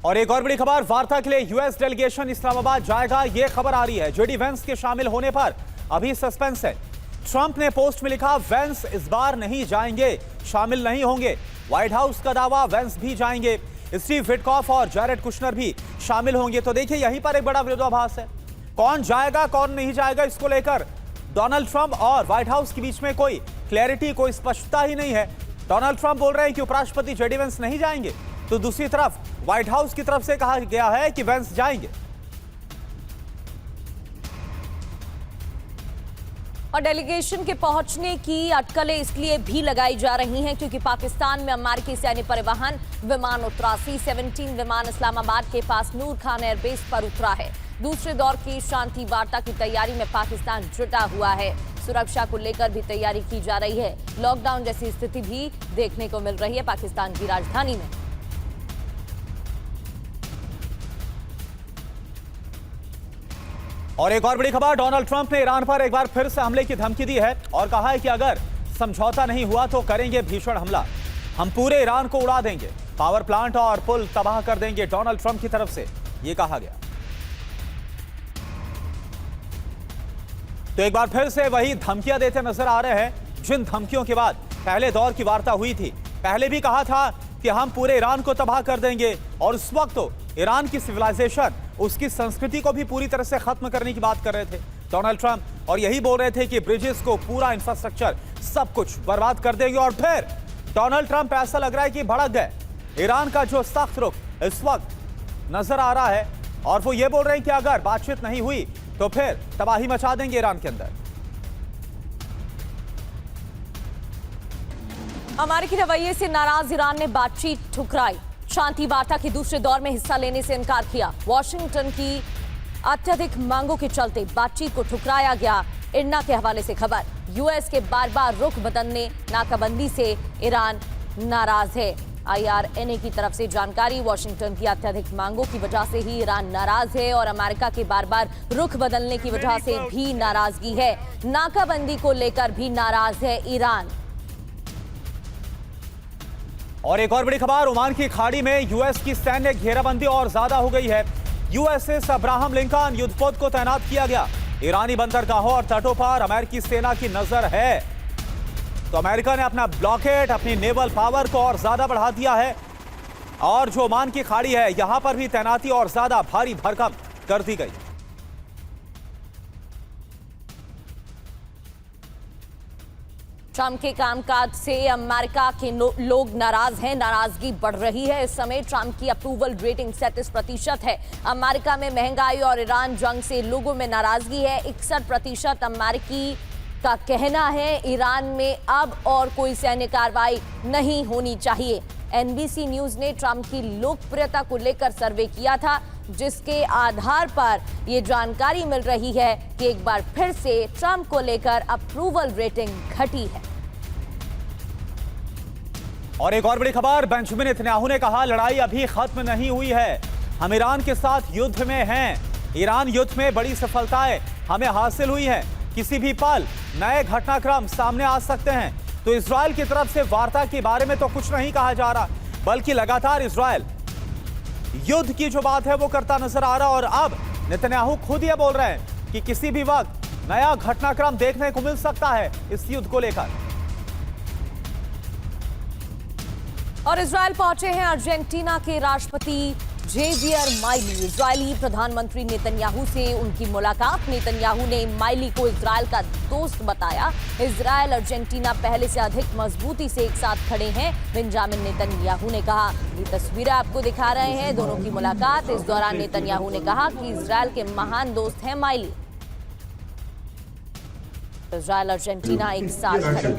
और एक और बड़ी खबर, वार्ता के लिए यूएस डेलीगेशन इस्लामाबाद जाएगा, यह खबर आ रही है। जेडी वेंस के शामिल होने पर अभी सस्पेंस है। ट्रंप ने पोस्ट में लिखा, वेंस इस बार नहीं जाएंगे, शामिल नहीं होंगे। व्हाइट हाउस का दावा, वेंस भी जाएंगे। स्टीव विटकॉफ और जैरेड कुशनर भी शामिल होंगे। तो देखिए, यहीं पर एक बड़ा विरोधाभास है। कौन जाएगा कौन नहीं जाएगा, इसको लेकर डोनाल्ड ट्रंप और व्हाइट हाउस के बीच में कोई क्लैरिटी, कोई स्पष्टता ही नहीं है। डोनाल्ड ट्रंप बोल रहे हैं कि उपराष्ट्रपति जेडी वेंस नहीं जाएंगे, तो दूसरी तरफ व्हाइट हाउस की तरफ से कहा गया है कि वेंस जाएंगे। और डेलीगेशन के पहुंचने की अटकलें इसलिए भी लगाई जा रही हैं क्योंकि पाकिस्तान में अमेरिकी सैन्य परिवहन विमान उतरा। C-17 विमान इस्लामाबाद के पास नूर खान एयरबेस पर उतरा है। दूसरे दौर की शांति वार्ता की तैयारी में पाकिस्तान जुटा हुआ है। सुरक्षा को लेकर भी तैयारी की जा रही है। लॉकडाउन जैसी स्थिति भी देखने को मिल रही है पाकिस्तान की राजधानी में। और एक और बड़ी खबर, डोनाल्ड ट्रंप ने ईरान पर एक बार फिर से हमले की धमकी दी है और कहा है कि अगर समझौता नहीं हुआ तो करेंगे भीषण हमला। हम पूरे ईरान को उड़ा देंगे, पावर प्लांट और पुल तबाह कर देंगे, डोनाल्ड ट्रंप की तरफ से यह कहा गया। तो एक बार फिर से वही धमकियां देते नजर आ रहे हैं जिन धमकियों के बाद पहले दौर की वार्ता हुई थी। पहले भी कहा था कि हम पूरे ईरान को तबाह कर देंगे, और उस वक्त तो ईरान की सिविलाइजेशन, उसकी संस्कृति को भी पूरी तरह से खत्म करने की बात कर रहे थे डोनाल्ड ट्रंप, और यही बोल रहे थे कि ब्रिजेस को, पूरा इंफ्रास्ट्रक्चर, सब कुछ बर्बाद कर देंगे। और फिर डोनाल्ड ट्रंप ऐसा लग रहा है कि भड़क गए। ईरान का जो सख्त रुख इस वक्त नजर आ रहा है, और वो ये बोल रहे हैं कि अगर बातचीत नहीं हुई तो फिर तबाही मचा देंगे ईरान के अंदर। अमेरिकी रवैये से नाराज ईरान ने बातचीत ठुकराई। शांति वार्ता के दूसरे दौर में हिस्सा लेने से इनकार किया। वॉशिंगटन की अत्यधिक मांगों के चलते बातचीत को ठुकराया गया। इरना के हवाले से खबर, यूएस के बार बार रुख बदलने, नाकाबंदी से ईरान नाराज है। IRNA की तरफ से जानकारी, वॉशिंगटन की अत्यधिक मांगों की वजह से ही ईरान नाराज है और अमेरिका के बार बार रुख बदलने की वजह से भी नाराजगी है। नाकाबंदी को लेकर भी नाराज है ईरान। और एक और बड़ी खबर, ओमान की खाड़ी में यूएस की सैन्य घेराबंदी और ज्यादा हो गई है। USS अब्राहम लिंकन युद्धपोत को तैनात किया गया। ईरानी बंदरगाहों और तटों पर अमेरिकी सेना की नजर है। तो अमेरिका ने अपना ब्लॉकेट, अपनी नेवल पावर को और ज्यादा बढ़ा दिया है, और जो ओमान की खाड़ी है यहां पर भी तैनाती और ज्यादा भारी भरकम कर दी गई। ट्रंप के कामकाज से अमेरिका के लोग नाराज हैं। नाराजगी बढ़ रही है। इस समय ट्रंप की अप्रूवल रेटिंग 37% है। अमेरिका में महंगाई और ईरान जंग से लोगों में नाराजगी है। 61% अमेरिकी का कहना है ईरान में अब और कोई सैन्य कार्रवाई नहीं होनी चाहिए। NBC न्यूज ने ट्रंप की लोकप्रियता को लेकर सर्वे किया था, जिसके आधार पर यह जानकारी मिल रही है कि एक बार फिर से ट्रंप को लेकर अप्रूवल रेटिंग घटी है। और एक और बड़ी खबर, बेंजामिन नेतन्याहू ने कहा, लड़ाई अभी खत्म नहीं हुई है, हम ईरान के साथ युद्ध में हैं। ईरान युद्ध में बड़ी सफलताएं हमें हासिल हुई हैं। किसी भी पल नए घटनाक्रम सामने आ सकते हैं। तो इजराइल की तरफ से वार्ता के बारे में तो कुछ नहीं कहा जा रहा, बल्कि लगातार इजराइल युद्ध की जो बात है वो करता नजर आ रहा। और अब नेतन्याहू खुद ये बोल रहे हैं कि किसी भी वक्त नया घटनाक्रम देखने को मिल सकता है इस युद्ध को लेकर। और इजराइल पहुंचे हैं अर्जेंटीना के राष्ट्रपति जेवियर माइली। इजरायली प्रधानमंत्री नेतन्याहू से उनकी मुलाकात। नेतन्याहू ने माइली को इजराइल का दोस्त बताया। इजराइल अर्जेंटीना पहले से अधिक मजबूती से एक साथ खड़े हैं, बेंजामिन नेतन्याहू ने कहा। ये तस्वीरें आपको दिखा रहे हैं दोनों की मुलाकात। इस दौरान नेतन्याहू ने कहा कि इजराइल के महान दोस्त हैं माइली। इजराइल अर्जेंटीना एक साथ खड़े।